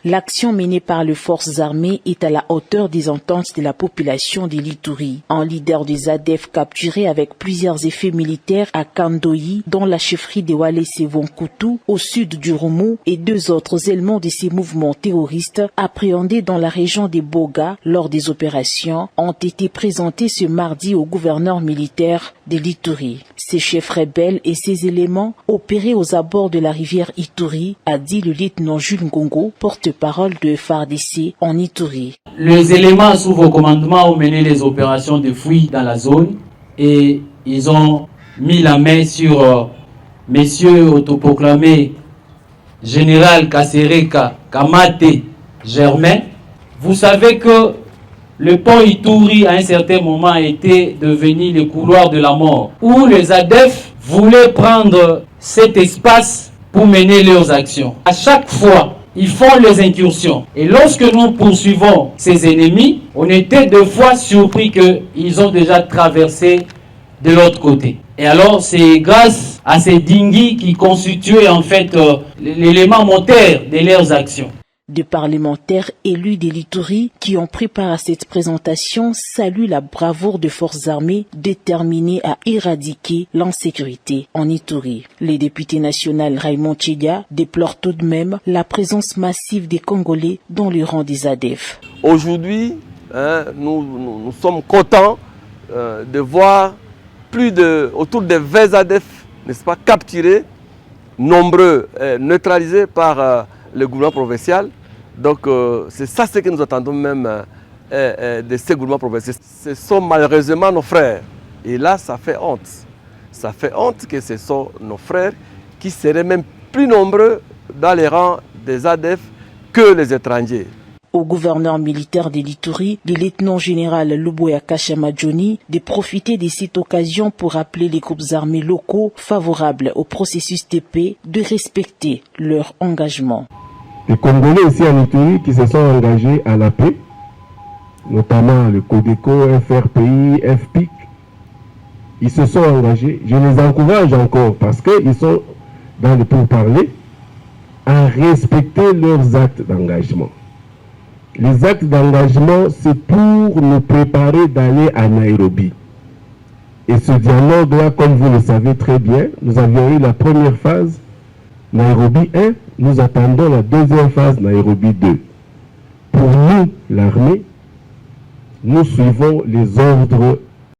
L'action menée par les forces armées est à la hauteur des attentes de la population de l'Ituri. Un leader des ADF capturé avec plusieurs effets militaires à Kandoyi, dans la chefferie de Walese-Vonkutu, au sud du Roumu, et 2 autres éléments de ces mouvements terroristes appréhendés dans la région des Boga lors des opérations ont été présentés ce mardi au gouverneur militaire de l'Ituri. Ces chefs rebelles et ces éléments opérés aux abords de la rivière Ituri, a dit le lieutenant Jules Ngongo, porte-parole de FARDC en Ituri. Les éléments sous vos commandements ont mené les opérations de fouilles dans la zone et ils ont mis la main sur messieurs autoproclamés Général Kasereka Kamate Germain. Vous savez que le pont Ituri, à un certain moment, était devenu le couloir de la mort, où les ADF voulaient prendre cet espace pour mener leurs actions. À chaque fois, ils font les incursions. Et lorsque nous poursuivons ces ennemis, on était 2 fois surpris qu'ils ont déjà traversé de l'autre côté. Et alors, c'est grâce à ces dinghies qui constituaient en fait l'élément moteur de leurs actions. Des parlementaires élus de l'Ituri qui ont pris part à cette présentation saluent la bravoure des forces armées déterminées à éradiquer l'insécurité en Ituri. Les députés nationaux Raymond Tchedia déplorent tout de même la présence massive des Congolais dans les rangs des ADF. Aujourd'hui, nous sommes contents de voir autour de 20 ADF, n'est-ce pas, capturés, nombreux neutralisés par le gouvernement provincial. Donc c'est ça ce que nous attendons même de ces gouvernements provinciaux. Ce sont malheureusement nos frères. Et là, ça fait honte. Ça fait honte que ce sont nos frères qui seraient même plus nombreux dans les rangs des ADF que les étrangers. Au gouverneur militaire de l'Ituri, le lieutenant-général Luboya Kashamadjoni, de profiter de cette occasion pour appeler les groupes armés locaux favorables au processus de paix de respecter leur engagement. Les Congolais ici en Ituri qui se sont engagés à la paix, notamment le Codeco, FRPI, FPIC, ils se sont engagés. Je les encourage encore parce qu'ils sont dans le pourparlers à respecter leurs actes d'engagement. Les actes d'engagement, c'est pour nous préparer d'aller à Nairobi. Et ce dialogue-là, comme vous le savez très bien, nous avions eu la première phase, Nairobi 1, nous attendons la deuxième phase, Nairobi 2. Pour nous, l'armée, nous suivons les ordres